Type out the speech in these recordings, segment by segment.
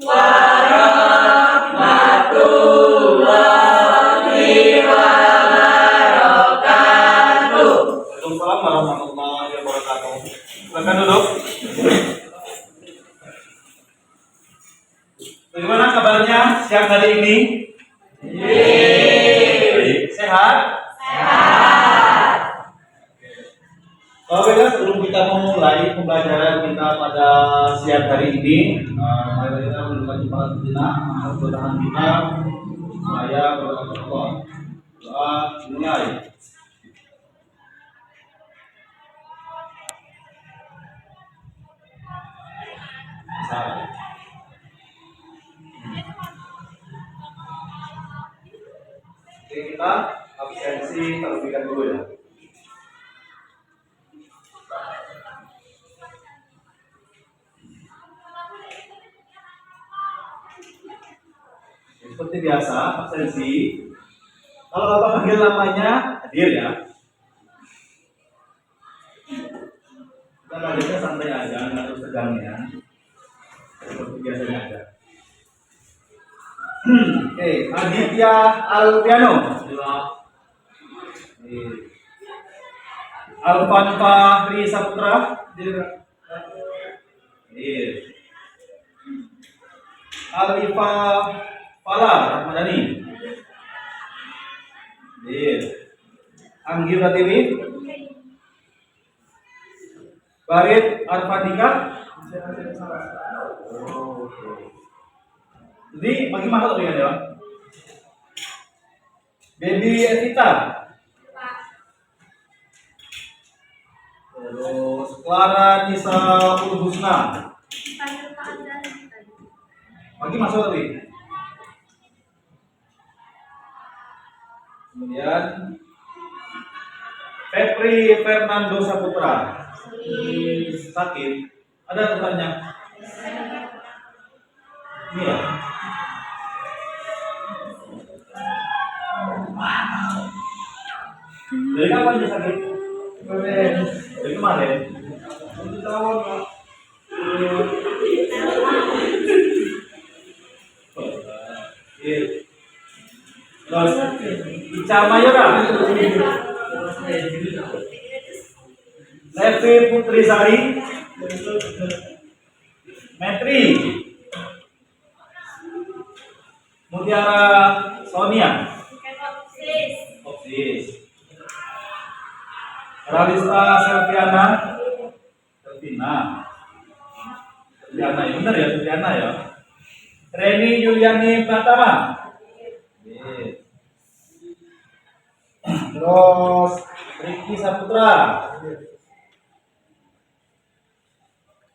warahmatullahi wabarakatuh. Waalaikumsalam warahmatullahi wabarakatuh. Silakan duduk. Bagaimana kabarnya siang hari ini? Baik. Sehat? Sehat. Baiklah, sebelum kita memulai pembelajaran kita pada siang hari ini, mari kita mendoakan para pimpinan, mudah-mudahan kita saya berdoa Allah. Doa dimulai. Oke, kita absensi terlebih dahulu ya. Seperti biasa, absensi. Kalau Bapak panggil namanya, hadir ya. Kita hadirnya santai aja, nggak terus tegangnya. Seperti biasanya aja. Oke, Aditya Alpiano. Alvan Fahri Saputra. Alifa Fala Rahmadani. Anggi Pratiwi. Barit Arfadika. Jadi bagi masuk ya, ya. Baby Evita. Terus Clara Nisa Husna. Bagi masuk tadi. Kemudian Febri Fernando Saputra. Sakit. Ada tanya? Ini ya. Dari kapan dia sakit? Dari kemarin. Terus Ica Mayora. Levi Putri Sari. Metri. Mutiara Sonia. Opsis. Ralista Selviana. Selviana ya benar ya, Selviana ya. Reni Yuliani Pratama. Terus Riki Saputra.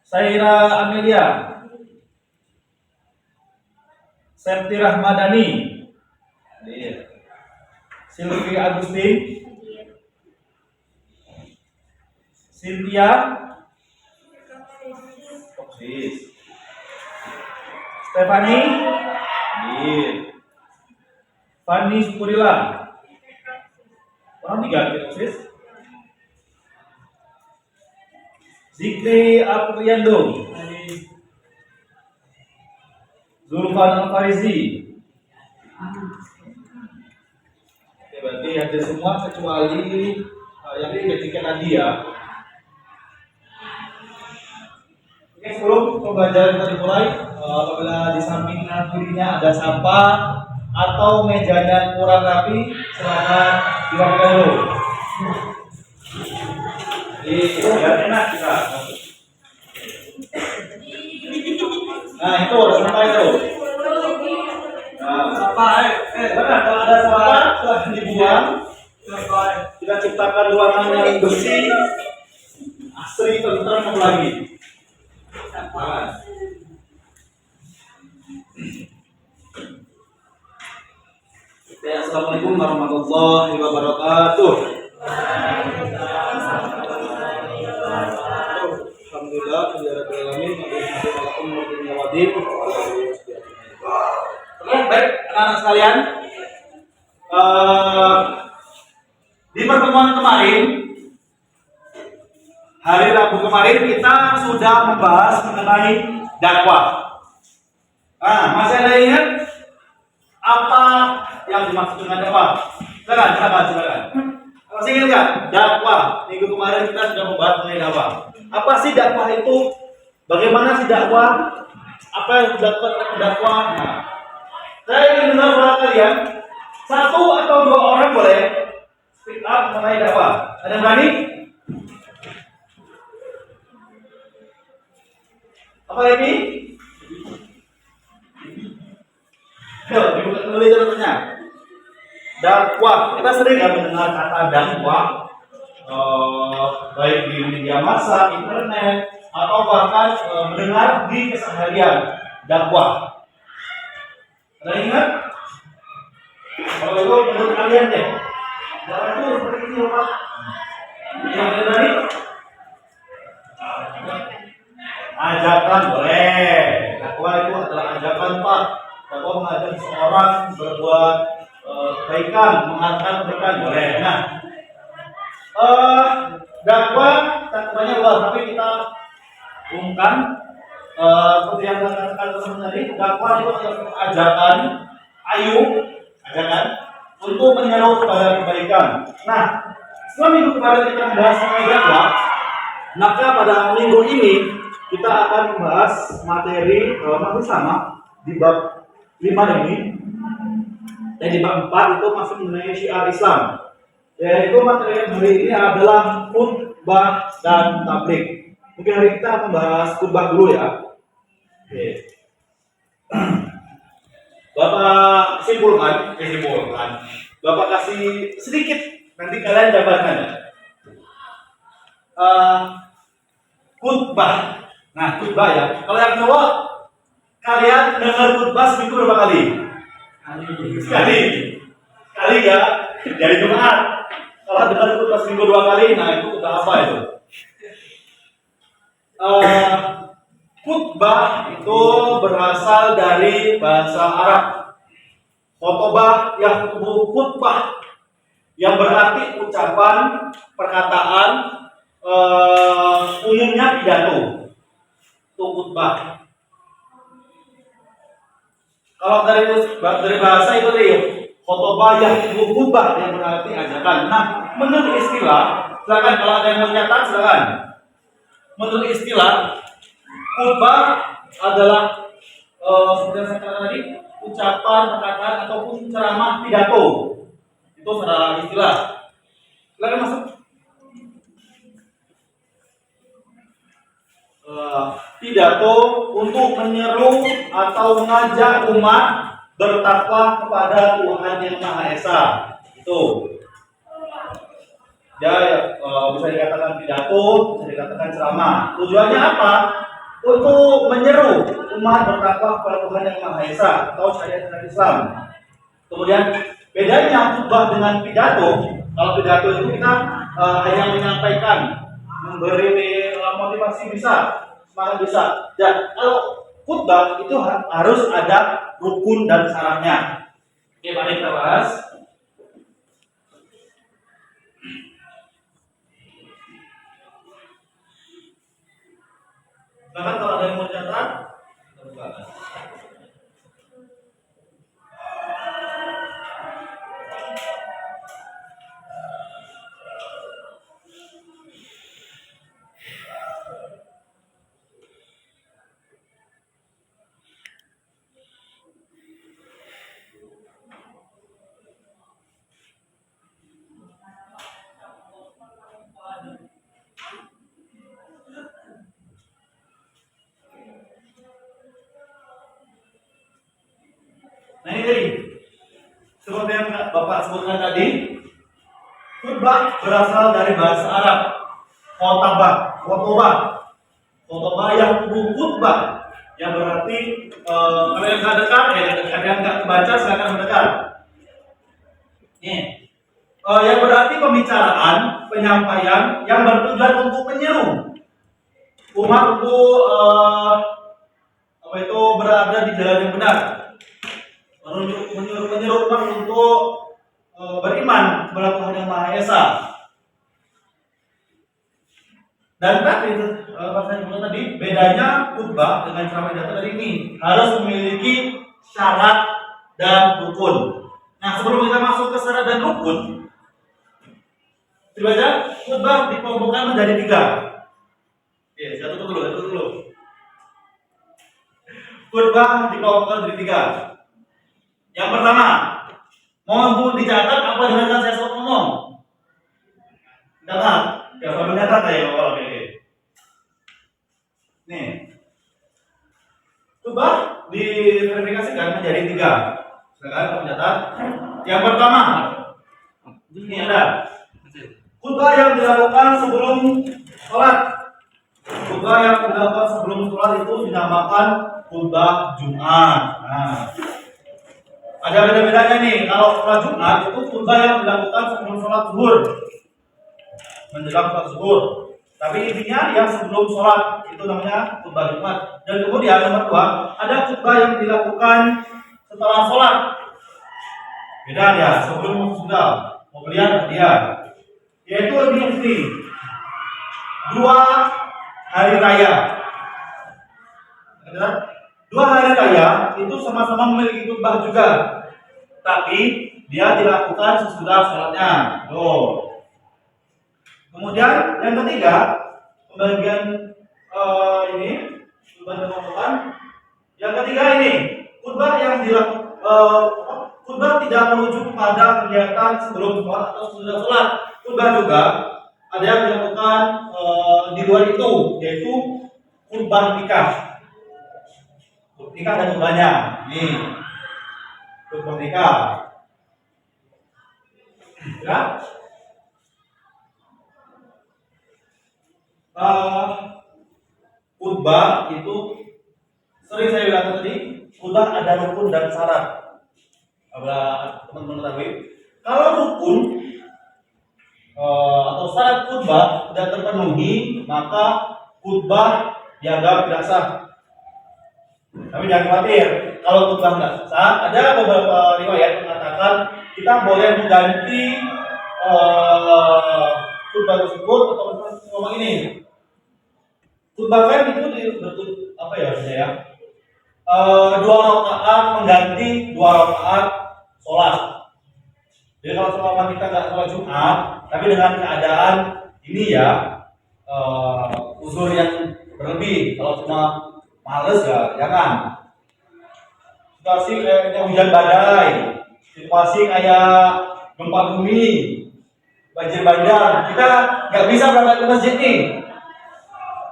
Saira Amelia. Septi Rahmadani. Silvi Agustin. Cynthia. Stefani. Fanny Purila. Orang tiga Oksis. Zikri Apriyando. Zulfan Al-Farizi. Berarti ada semua kecuali yang ketika tadi ya. Oke, sebelum pembelajaran kita dimulai, apabila di samping kirinya ada sampah atau mejanya kurang rapi, silakan dilakukan dulu. Biar enak kita. Nah itu ada sampah itu. Nah, sampah, benar kalau ada sampah telah dibuang, kita ciptakan ruangan yang bersih, asri, tentram lagi. Assalamualaikum warahmatullahi wabarakatuh. Alhamdulillah, baik anak-anak sekalian, di pertemuan kemarin, hari Rabu kemarin kita sudah membahas mengenai dakwah. Masih ada ingat apa yang dimaksud dengan dakwah? Silakan. Masih ingat nggak? Dakwah. Minggu kemarin kita sudah membahas mengenai dakwah. Apa sih dakwah itu? Bagaimana sih dakwah? Apa yang dilakukan oleh dakwah? Saya ingin mendengar suara kalian. Satu atau dua orang boleh speak up mengenai dakwah. Ada yang berani? Apa ini? Ayo, dibuka kembali contohnya. Dakwah. Kita sering ya mendengar kata dakwah, baik di media massa, internet, atau bahkan mendengar di keseharian. Dakwah. Ada ingat? Kalau itu menurut kalian deh. Dakwah itu seperti ini, Pak. Yang ada tadi? Ajakan boleh. Dakwah itu adalah ajakan, Pak. Dakwah mengajak seseorang berbuat kebaikan, mengatakan kebaikan boleh. Nah, dakwah cakupannya luas, tapi kita umumkan seperti yang saya katakan teman tadi. Dakwah itu adalah ajakan, ajakan untuk menyeru kepada kebaikan. Nah, setelah minggu kemarin kita membahas mengenai dakwah, maka pada minggu ini kita akan membahas materi masih sama di bab 5 ini. Dan di bab 4 itu masih mengenai syiar Islam. Yaitu materi yang hari ini adalah khutbah dan tabligh. Mungkin hari kita akan membahas khutbah dulu ya. Oke. Bapak simpulkan. Bapak kasih sedikit, nanti kalian jabarkan ya. Khutbah. Nah, khutbah ya. Kalau yang cowok, kalian dengar khutbah seminggu berapa kali? Sekali ya. Dari Jumat. Kalau dengar khutbah seminggu 2 kali, nah itu udah apa itu? Khutbah itu berasal dari bahasa Arab. Khotbah yang khutbah yang berarti ucapan, perkataan, umumnya pidato. Itu khutbah. Kalau dari bahasa itu tadi khotbah yang khutbah yang berarti ajakan. Nah, menurut istilah, silakan kalau ada yang mau nyatat silakan. Menurut istilah, khutbah adalah seperti yang saya katakan tadi, ucapan, perkataan ataupun ceramah pidato. Itu secara istilah. Silakan masuk. Pidato untuk menyeru atau mengajak umat bertakwa kepada Tuhan yang Maha Esa. Itu. Ya, bisa dikatakan pidato, bisa dikatakan ceramah. Tujuannya apa? Untuk menyeru umat bertakwa kepada Tuhan yang Maha Esa atau syariat Islam. Kemudian bedanya khutbah dengan pidato. Kalau pidato itu kita hanya menyampaikan, memberi motivasi bisa, semangat bisa. Dan kalau khutbah itu harus ada rukun dan syaratnya. Oke, mari kita bahas. Bahkan kalau ada yang mau catat, kita buka. Nah ini tadi, seperti yang Bapak sebutkan tadi, khutbah berasal dari bahasa Arab, khotbah yang khutbah, yang berarti kalau yang nggak dekat, yang nggak kebaca silakan mendekat. Yang berarti pembicaraan, penyampaian yang bertujuan untuk menyeru umat untuk berada di jalan yang benar. Menyeru umat untuk beriman kepada Tuhan yang Maha Esa. Dan tadi bahasa yang tadi bedanya khutbah dengan ceramah pidato dari ini harus memiliki syarat dan rukun. Nah, sebelum kita masuk ke syarat dan rukun, dibaca khutbah dikelompokkan menjadi 3. Oke, satu dulu. Khutbah dikelompokkan menjadi 3. Yang pertama, mau dicatat apa dengan saya suruh ngomong? Catat, ya sambil catat ya kalau ini. Nih, khutbah diverifikasikan menjadi 3. Silakan kamu catat. Yang pertama, ini ada khutbah yang dilakukan sebelum sholat. Khutbah yang dilakukan sebelum sholat itu dinamakan khutbah Jumat. Nah, ada beda-bedanya nih. Kalau sholat Jumat itu khutbah yang dilakukan sebelum sholat zuhur, menjelang sholat zuhur. Tapi intinya yang sebelum sholat itu namanya khutbah Jumat. Dan kemudian nomor 2, ada khutbah yang dilakukan setelah sholat. Beda ya, sebelum sudah mau lihat dia. Yaitu ini 2 hari raya. 2 hari raya itu sama-sama memiliki khutbah juga, tapi dia dilakukan sesudah sholatnya. Tuh. Kemudian yang ketiga, pembagian ini khutbah dilakukan. Yang ketiga ini khutbah yang dilakukan khutbah tidak merujuk pada kegiatan sebelum sholat atau sesudah sholat. Khutbah juga ada yang dilakukan di luar itu, yaitu khutbah nikah. Nikah ada khutbahnya. Nih, khutbah nikah. Ya. Khutbah itu sering saya bilang tadi, khutbah ada rukun dan syarat. Teman-teman ketahui, kalau rukun atau syarat khutbah tidak terpenuhi, maka khutbah dianggap tidak sah. Tapi jangan khawatir, kalau khutbah tidak sah, ada beberapa riwayat mengatakan kita boleh mengganti khutbah tersebut atau ngomong ini. Khutbah kan itu apa ya saya? 2 rakaat mengganti 2 rakaat sholat. Jadi kalau selama kita nggak sholat Jumat, tapi dengan keadaan ini ya uzur yang berlebih, kalau cuma males ya jangan. Situasi kayak hujan badai, situasi kayak gempa bumi, banjir bandang, kita nggak bisa berangkat ke masjid nih.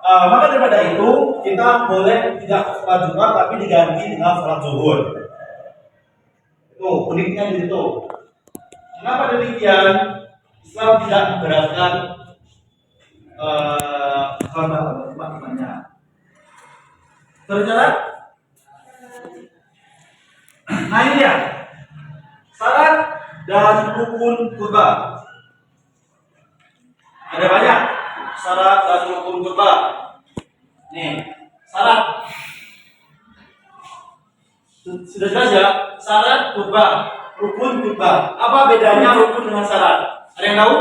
Maka daripada itu kita boleh tidak sholat Jumat tapi diganti dengan sholat zuhur. Itu uniknya di situ. Kenapa demikian? Islam tidak memberatkan hamba-hambanya. Tercatat? Nah ini dia syarat dan rukun khutbah. Ada banyak syarat dan rukun khutbah. Nih, syarat. Sudah jelas ya? Syarat khutbah, rukun khutbah. Apa bedanya rukun dengan syarat? Ada yang tahu?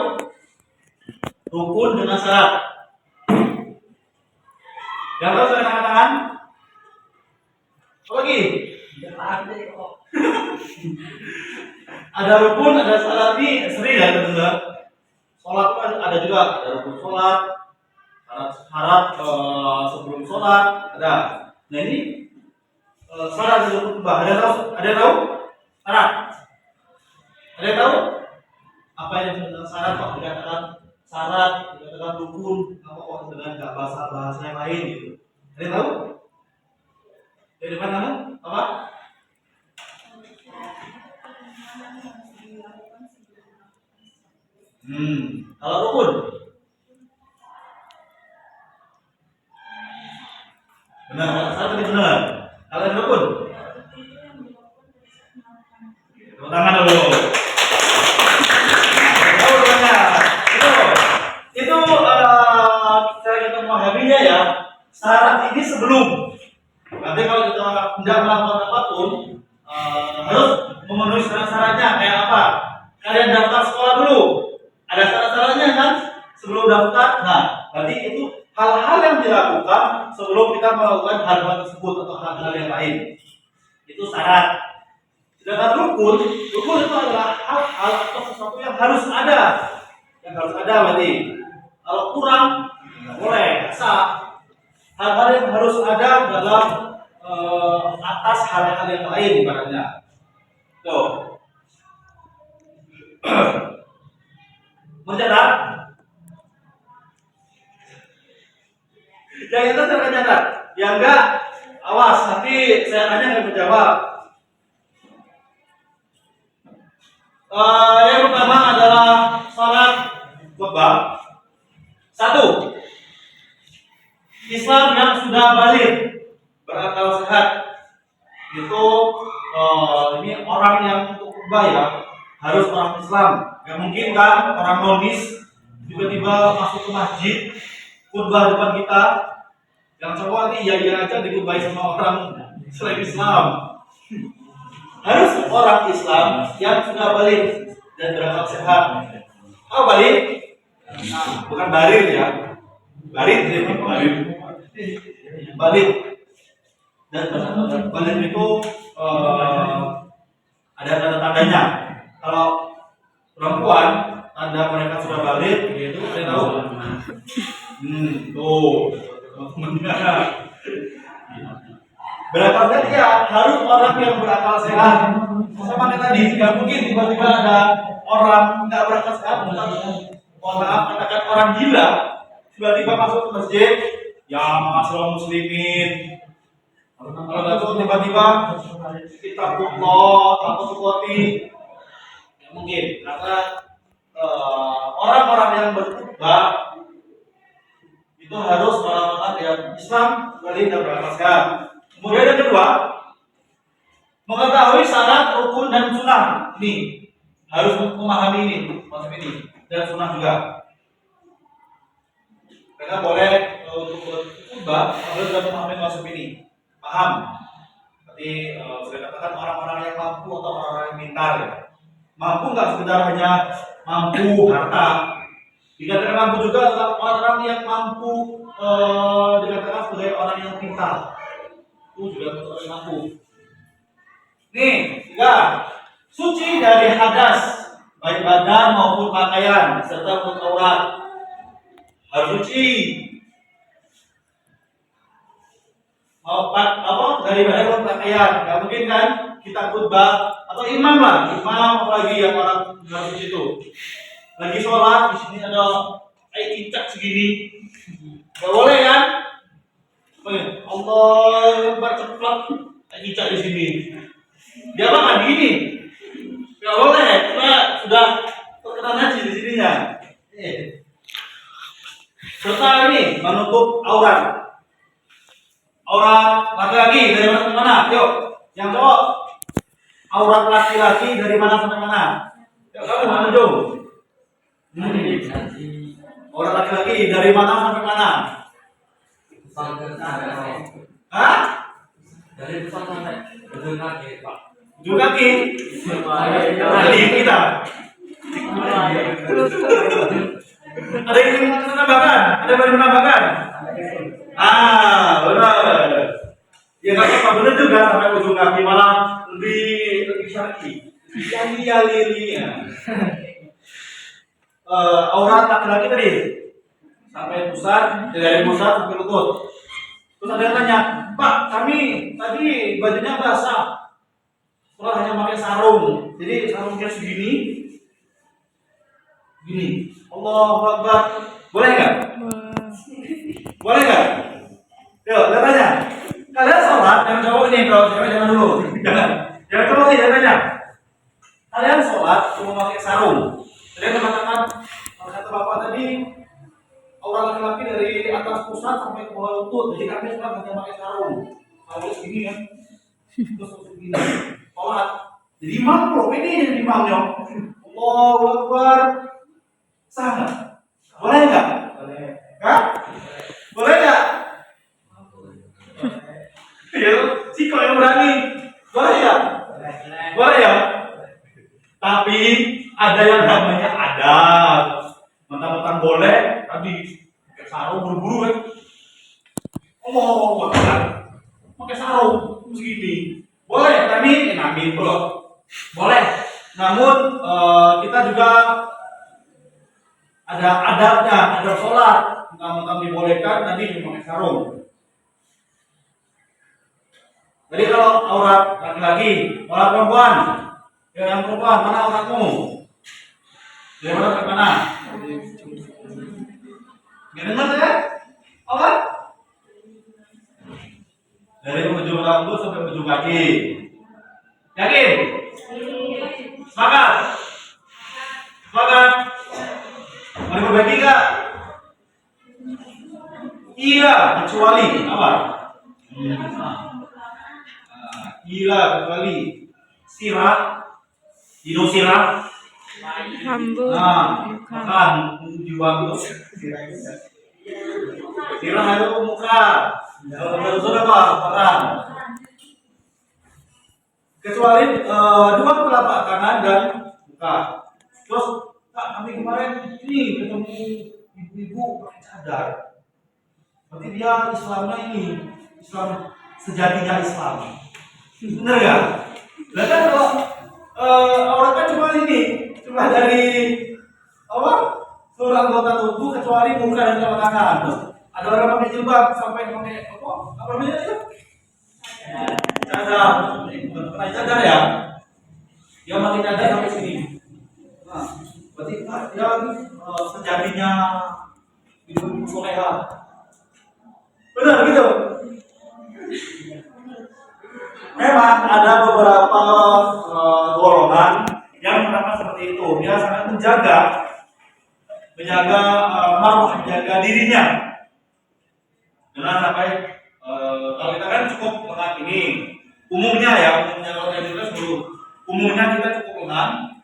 Rukun dengan syarat. Yang tahu saya angkat tangan? Apa lagi? Ada rukun, ada syarat nih. Sering ya teman-teman. Sholat kan ada juga, ada rukun sholat, syarat sebelum sholat ada. Nah ini syarat dan rukun khutbah. Ada yang tahu? Ada yang tahu? Syarat. Ada yang tahu? Apa yang disebut syarat? Pak dikatakan syarat, dikatakan rukun, apa kok dengan nggak bahasa yang lain gitu. Ada yang tahu? Dari depan kamu? Apa? Kalau rukun? Benar, satu benar. Kalau yang rukun? Tepuk tangan dulu. Itu saya kata memahaminya ya. Syarat ini sebelum. Nanti kalau kita tidak melakukan apapun, harus memenuhi syarat-syaratnya. Kayak apa? Kalian daftar sekolah dulu. Ada syarat-syaratnya kan? Sebelum daftar. Nah, berarti itu hal-hal yang dilakukan sebelum kita melakukan hal-hal tersebut atau hal-hal yang lain. Itu syarat. Sedangkan rukun itu adalah hal-hal atau sesuatu yang harus ada. Yang harus ada berarti. Kalau kurang, nggak boleh, sah. Hal-hal yang harus ada dalam atas hal-hal yang lain ibaratnya. Tuh. Mencatat. Yang itu saya catat. Yang enggak, awas nanti saya tanya nggak menjawab. Yang pertama adalah syarat khutbah. 1. Islam yang sudah balik, berakal sehat. Itu ini orang yang untuk khutbah ya, harus orang Islam. Gak mungkin kan orang nonis tiba-tiba masuk ke masjid khutbah depan kita. Yang cowok nanti iya aja dikhutbahi sama orang selain Islam. Harus orang Islam yang sudah balik dan berakal sehat. Oh balik? Nah, bukan barir ya. Balik dan balik itu ada tanda-tandanya. Kalau perempuan tanda mereka sudah balik itu ada tahu. Tuh teman-temannya. Berakal sehat ya, harus orang yang berakal sehat. Sama kayak tadi, tidak mungkin tiba-tiba ada orang nggak berakal sehat. Mohon maaf, katakan orang gila tiba-tiba masuk ke masjid, ya masalah muslimin. Kalau nggak tahu tiba-tiba kita pukul atau sukoti, ya mungkin karena orang-orang yang berkhutbah itu harus orang-orang yang Islam balik dan berakal sehat. Kemudian yang kedua, mengetahui syarat, rukun dan sunnah. Ini harus memahami ini, konsep ini dan sunnah juga. Karena boleh untuk berkhutbah harus sudah memahami konsep ini, paham. Jadi saya katakan orang-orang yang mampu atau orang-orang yang pintar ya. Mampu nggak sekedar hanya mampu harta. Dikatakan mampu juga adalah orang yang mampu dikatakan sebagai orang yang pintar. Itu juga orang yang mampu. Nih, tiga, suci dari hadas, baik badan maupun pakaian serta mulut aurat. Harus suci. Mau dari badan maupun pakaian. Gak mungkin kan kita khutbah atau imam lah, imam apalagi yang orang harus suci itu. Lagi sholat di sini ada air cicak segini, gak boleh kan? Allah berceplak air cicak di sini. Dia apa gini? Gak boleh, karena sudah terkena najis di sininya. Serta ini menutup aurat. Aurat laki-laki dari mana sampai mana? Yuk, yang cowok. Aurat laki-laki dari mana sampai mana? Yuk, kamu mana dong? Aurat laki-laki dari mana sampai mana? Hah? Dari depan sampai ujung kaki, Pak. Ujung kaki? Kaki kita. Ada yang menambahkan? Ada yang menambahkan? Benar. Ya nggak apa-apa, benar juga sampai ujung kaki, malah lebih syar'i. Yang lilinya. Aurat laki-laki tadi sampai pusat, dari pusat sampai lutut. Terus ada yang tanya, Pak, kami tadi bajunya basah, setelah hanya pakai sarung, jadi sarungnya segini, gini. Allahu Akbar, boleh nggak? Boleh nggak? Yuk, saya tanya, kalian sholat, yang cowok ini, kalau cewek jangan dulu, jangan cowok nih, saya tanya, kalian sholat cuma pakai sarung, kalian mengatakan, kata bapak tadi, orang laki-laki dari atas pusat sampai ke bawah lutut, jadi kami sekarang hanya pakai sarung, sarung segini kan, terus segini, sholat, jadi imam loh, ini yang imamnya, Allahu Akbar, sah nggak? Boleh nggak? Boleh. Hah? Boleh nggak? Ya, si kau yang berani, boleh ya? Boleh ya? Tapi ada yang namanya adat. Mentang-mentang boleh, tadi pakai sarung buru-buru kan? belum. Boleh. Namun kita juga ada adabnya, ada sholat. Mentang-mentang dibolehkan, tadi memakai sarung. Jadi kalau aurat laki-laki, aurat perempuan, yang perempuan, mana auratmu? Dari mana ke mana? Nggak dengar ya? Apa? Dari ujung rambut sampai ujung kaki. Yakin? Sepakat? Sepakat? Mau diperbaiki nggak? Iya, kecuali apa? Iya, kecuali sirah, hidung sirah. Rambut. Makan jiwa itu sirah itu muka. Kalau sudah makan. Kecuali dua telapak kanan dan muka. Terus Kak, kami kemarin ini ketemu ibu-ibu pakai cadar. Berarti dia Islamnya ini Islam sejatinya Islam. Bener gak? Lah kan kalau orang kan cuma ini, cuma dari apa? Seluruh anggota tubuh kecuali muka dan telapak tangan. Terus ada orang pakai jilbab sampai pakai apa? Apa namanya itu? Cadar. Bukan pakai cadar ya? Dia pakai cadar sampai sini. Nah, berarti dia sejatinya ibu soleha. Benar gitu. Memang ada beberapa golongan yang merasa seperti itu. Dia sangat menjaga marwah, menjaga dirinya. Jangan sampai kalau kita kan cukup lengan ini. Umumnya kalau kita dulu, umumnya kita cukup lengan.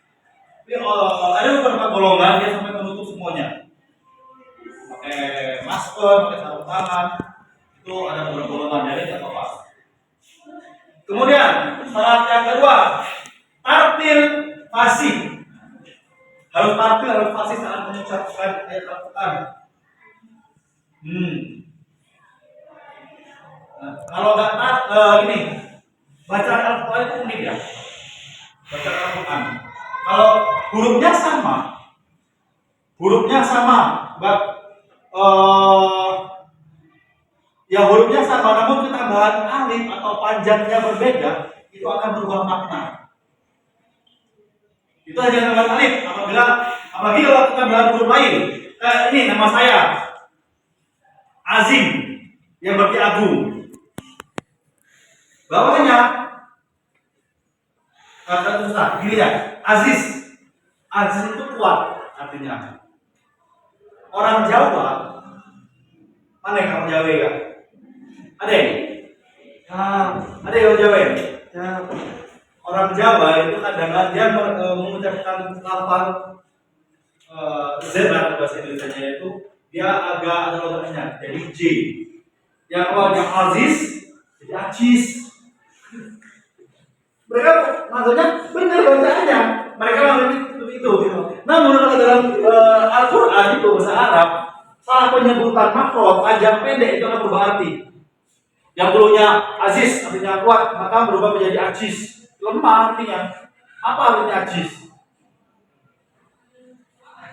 Tapi ada beberapa golongan dia sampai menutup semuanya. Pakai masker, pakai sarung tangan. Itu ada beberapa golongan, jadi tidak apa-apa. Kemudian syarat yang kedua, tartil fasih. Harus tartil, harus fasih saat mengucapkan ayat Al-Quran. Nah, kalau nggak ini baca Al-Quran itu unik ya. Baca Al-Quran. Kalau hurufnya sama, ya hurufnya sama, namun ketambahan alif atau panjangnya berbeda, itu akan berubah makna. Itu hanya tambahan alif. Apalagi kalau kita tambahan huruf lain, ini nama saya Azim, yang berarti agung. Bawahnya kata susah, gini ya, Aziz. Aziz itu kuat artinya. Orang Jawa, mana yang orang Jawa ya? Ada yang Jawa ya? Orang Jawa itu kadang-kadang dia mengucapkan lafaz Z atau bahasa Indonesia itu dia agak ada logatnya, jadi J. Yang awalnya Aziz jadi Aziz. Mereka maksudnya benar bacaannya. Mereka mengambil itu gitu. Namun kalau dalam Al-Quran itu bahasa Arab, salah penyebutan makro panjang pendek itu akan berubah arti. Yang dulunya Aziz artinya kuat, maka berubah menjadi Aziz. Lemah artinya. Apa artinya Aziz?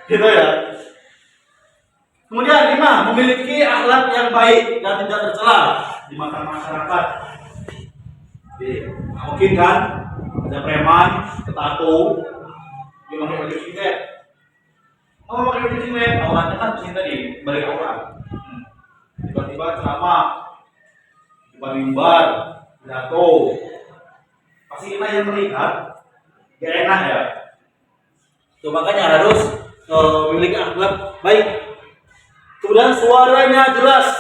Gitu ya. Kemudian 5, memiliki akhlak yang baik dan tidak tercela di mata masyarakat. Mungkin kan ada preman, ketato, dia pakai baju singlet. Mau pakai baju singlet, auratnya kan di sini tadi, balik aurat. Tiba-tiba ceramah, tiba mimbar, pidato. Pasti kita yang melihat, gak enak ya. Tuh makanya harus memiliki akhlak baik. Kemudian suaranya jelas,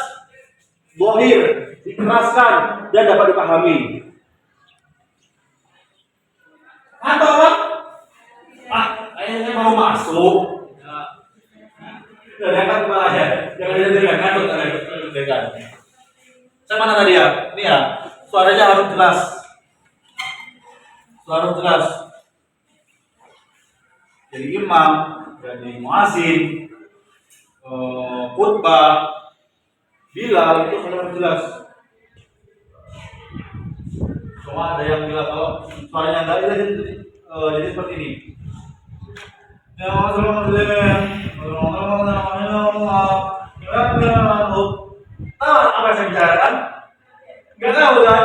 bohir, dikeraskan dan dapat dipahami. Atau kayaknya mau masuk. Jangan kepala aja, jangan deg-degan, ngantuk deg-degan. Saya mana tadi ya? Ini ya, suaranya harus jelas. Suara jelas. Jadi imam, jadi muazin, khutbah, bilal itu suara jelas. Cuma ada yang bilang kalau suaranya enggak jadi seperti ini. Ya, tahu apa yang saya bicarakan? Enggak tahu kan?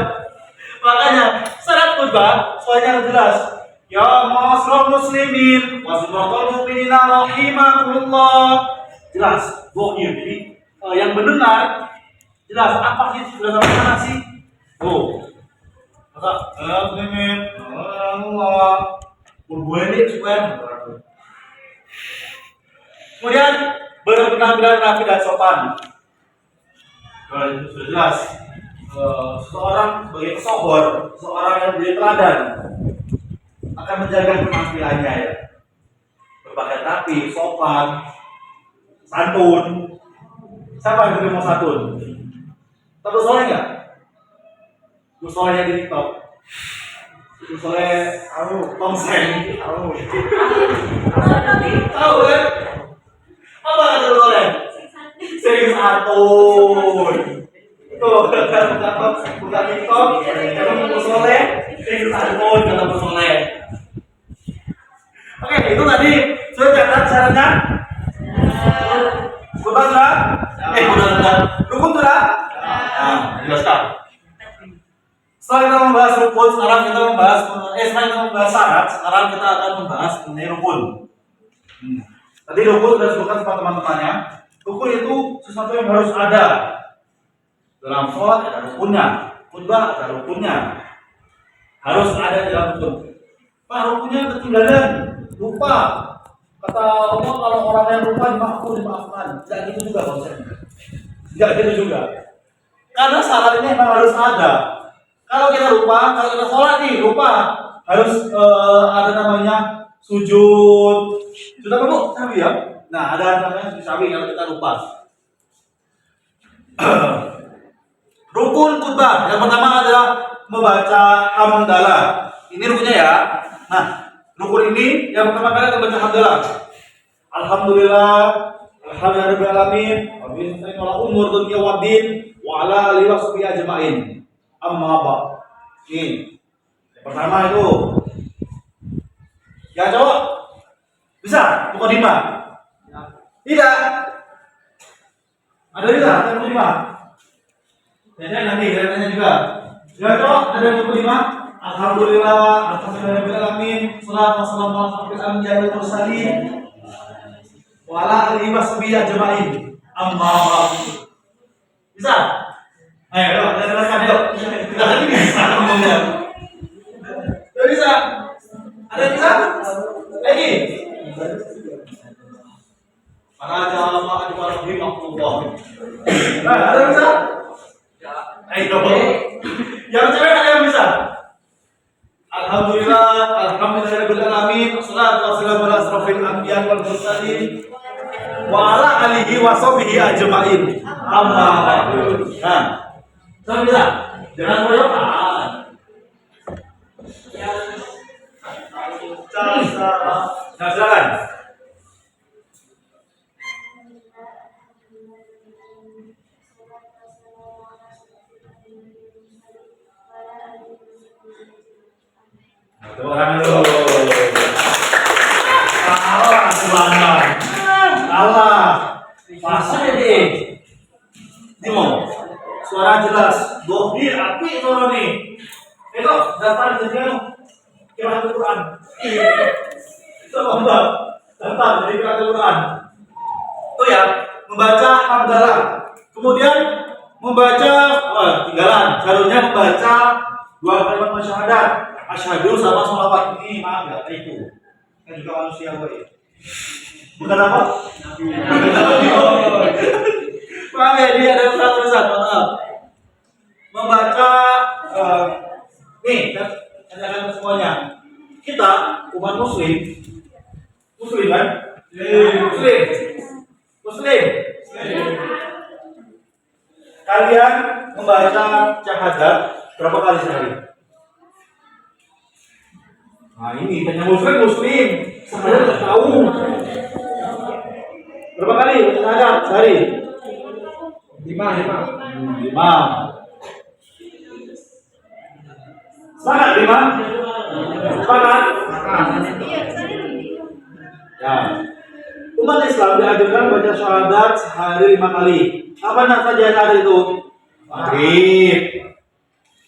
Makanya syarat khutbah soalnya harus jelas. Ya ma'asyiral muslimin wa subhanal mu'minina rahimakumullah. Jelas, bohnya. Jadi yang mendengar jelas apa sih sudah sampai mana sih? Oh. Maka muslimin Allah. Berbuat supaya kemudian berpenampilan rapi dan sopan. Kalau itu sudah jelas. Seorang sebagai pesohor, seorang yang menjadi teladan akan menjaga penampilannya ya, berpakaian rapi, sopan, santun. Siapa yang mau santun? Tahu soleh nggak? Gue solehnya di TikTok. Gue soleh, tongseng, tahu kan? Apa kata soleh? Sering santun. Tuh, buka TikTok, kata Bu Soleh, sering santun kata Bu Soleh. Oke, itu tadi sudah catat syaratnya. Sudah sudah? Sudah. Rukun sudah? Nah, jelaskan. Setelah kita membahas rukun, sekarang kita membahas syarat, sekarang kita akan membahas mengenai rukun. Tadi rukun sudah disebutkan sama teman-temannya. Rukun itu sesuatu yang harus ada. Dalam sholat ada rukunnya, khutbah ada rukunnya, harus ada dalam rukun. Pak, rukunnya ketinggalan, lupa. Kata Allah kalau orang yang lupa dimaafkan. Tidak gitu juga konsepnya. Tidak gitu juga. Karena syarat ini memang harus ada. Kalau kita lupa, kalau kita sholat nih lupa, harus ada namanya sujud. Sudah kamu sawi ya? Nah, ada namanya sujud sawi kalau kita lupa. Rukun khutbah yang pertama adalah membaca hamdalah. Ini rukunnya ya. Nah, rukun ini yang pertama kali kita baca hamdalah. Alhamdulillah, alhamdulillahirabbil alamin, wa bihi nasta'inu umur dunya waddin wa ala alihi washabihi ajmain. Amma ba'd. Ini. Yang pertama itu. Ya, cowok. Bisa? Mukadimah? Tidak. Ada tidak? Yang mukadimah? Jadi nanti tanya juga. Ya toh ada yang kelima. Alhamdulillah, alhamdulillahirabbil alamin, shallallahu wassalamu ala asyrofil anbiya'i wal mursalin wa ala alihi washabihi ajmain. Amma ba'd. Bisa? Ayo, teruskan yuk. Kita tadi bisa ngomongnya. Tidak bisa. Ada yang bisa? Lagi. Maka jangan lupa rahimahullah. Nah, ada yang bisa? Ayo, yang cewek ada yang bisa? Alhamdulillah, alhamdulillahirabbil alamin, wassalatu wassalamu ala asyrofil anbiya'i wal mursalin wa ala alihi washabihi ajmain. Amma ba'du. Nah, sudah bisa? Jangan goyokan. Nah, silakan. Tuhan lu. Allah. Pasal ini. Dimo. Suara jelas. Dohir api suara nih. Itu daftar jadi kira Quran. Itu apa? Daftar jadi kira Quran. Itu ya, membaca hamdalah. Kemudian membaca tinggalan. Seharusnya membaca 2 kalimat syahadat. Asyhadu sama sholawat ini maaf ya itu kan juga manusia gue. Bukan apa? Paham ya, dia ada tulisan maaf. Membaca nih tanyakan semuanya. Kita umat muslim kan? Muslim. Kalian membaca syahadat berapa kali sehari? Nah ini tanya muslim sebenarnya nggak tahu berapa kali syahadat sehari? 5. Semangat, Bima? Semangat? Ya. Umat Islam dianjurkan baca syahadat sehari 5 kali. Kapan saja hari itu? Maghrib,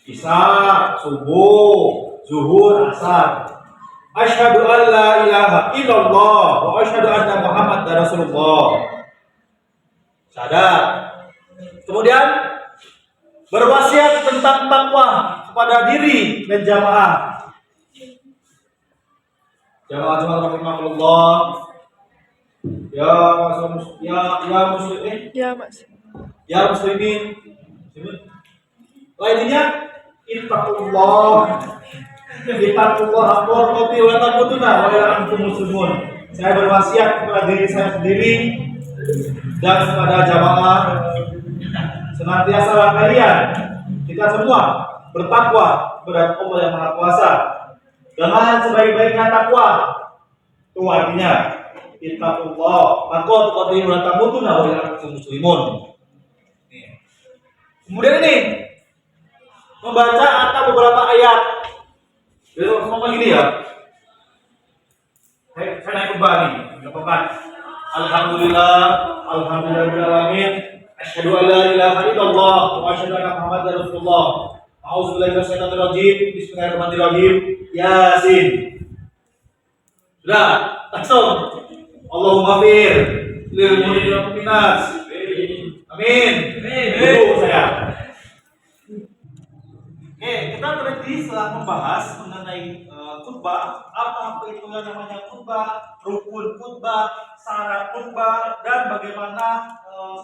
Isya, subuh, zuhur, asar. Asyhadu an la ilaha illallah wa asyhadu anna Muhammadar Rasulullah. Syahadat. Kemudian berwasiat tentang takwa kepada diri dan jamaah. Jamaah rahimahullah. Ya muslimin. Ya, Mas. Ya muslimin. Lainnya ittaqullah. Ittaqullah warqati wa taqutuna wa la antum muslimun. Saya berwasiat kepada diri saya sendiri dan kepada jamaah, senantiasa kalian kita semua bertakwa kepada Allah yang Maha Kuasa dengan sebaik-baiknya takwa. Itu artinya ittaqullah warqati wa taqutuna wa la antum muslimun. Kemudian ini membaca atau beberapa ayat. Jadi ngomong gini ya. Saya naik kubah nih, gampang. Alhamdulillahirabbil alamin. Asyhadu an la ilaha illallah wa asyhadu anna Muhammadar Rasulullah. A'udzubillahi minasyaitonir rajim. Bismillahirrahmanirrahim. Yasin. Sudah, langsung. Allahumma fir lil mu'minin wal mu'minat. Amin. Itu saya. Oke, kita berarti setelah membahas mengenai khutbah, apa itu yang namanya khutbah, rukun khutbah, syarat khutbah, dan bagaimana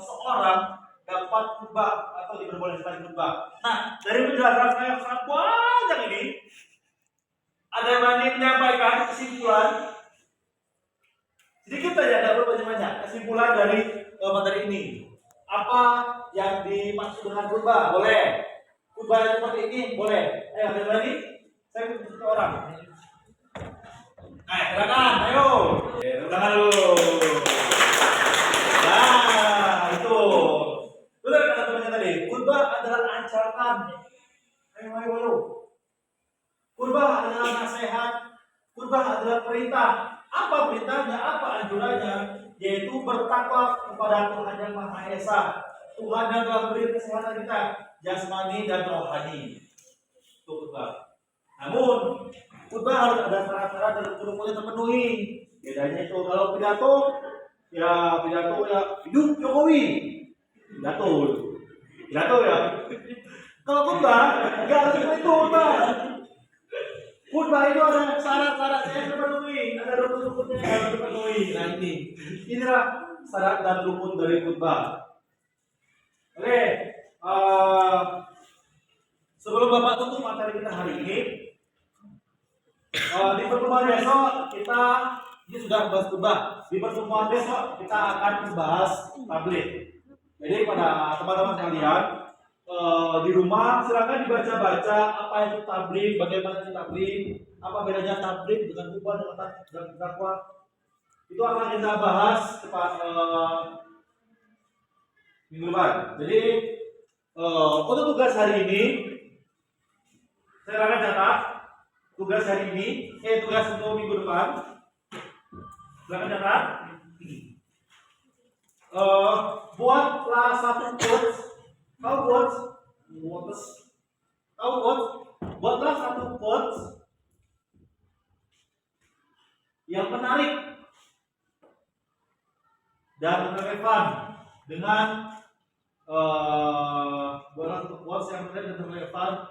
seseorang dapat khutbah atau diperbolehkan khutbah. Nah, dari penjelasan saya sangat banyak ini, ada yang berani menyampaikan kesimpulan sedikit saja, tidak perlu banyak-banyak. Kesimpulan dari materi ini, apa yang dimaksud dengan khutbah? Boleh. Khutbah seperti ini boleh. Ayo, ada yang berani? Saya butuh satu orang. Silakan, ayo. Tangan dulu. Nah, itu. Benar kata temannya tadi. Khutbah adalah ajakan. Ayo. Khutbah adalah nasihat. Khutbah adalah perintah. Apa perintahnya? Apa anjurannya? Yaitu bertakwa kepada Tuhan yang Maha Esa. Tuhan yang telah beri kesehatan kita, jasmani dan rohani. Itu khutbah. Namun khutbah harus ada syarat-syarat dan rukun-rukunnya terpenuhi. Bedanya itu kalau pidato ya hidup Jokowi. Pidato ya. Kalau khutbah enggak harus itu khutbah. Khutbah itu ada syarat-syaratnya yang terpenuhi, ada rukun-rukunnya yang terpenuhi. Nah inilah syarat dan rukun dari khutbah. Oke, sebelum Bapak tutup materi kita hari ini, di pertemuan besok kita ini sudah bahas khutbah. Di pertemuan besok kita akan membahas tabligh. Jadi pada teman-teman sekalian di rumah silakan dibaca-baca apa itu tabligh, bagaimana itu tabligh, apa bedanya tabligh dengan khutbah dan dakwah. Itu akan kita bahas minggu depan. Jadi untuk tugas hari ini saya akan catat tugas hari ini, tugas untuk minggu depan. Silakan catat. Buatlah satu quotes. Buatlah satu quotes yang menarik dan relevan dengan buatlah satu quotes yang menarik dan relevan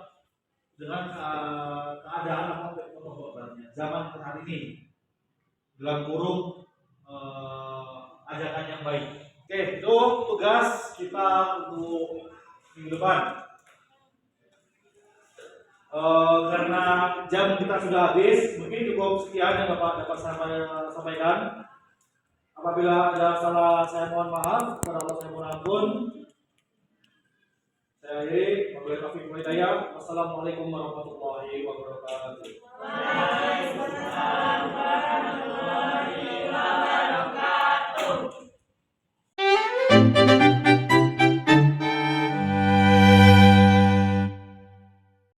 dengan keadaan zaman hari ini dalam kurung ajakan yang baik. Oke, itu tugas kita untuk minggu depan. Karena jam kita sudah habis, mungkin cukup sekian yang Bapak dapat sampaikan. Apabila ada salah, saya mohon maaf. Kepada Allah saya mohon ampun. Saya akhiri. Wabillahi taufiq wal hidayah. Wassalamualaikum warahmatullahi wabarakatuh.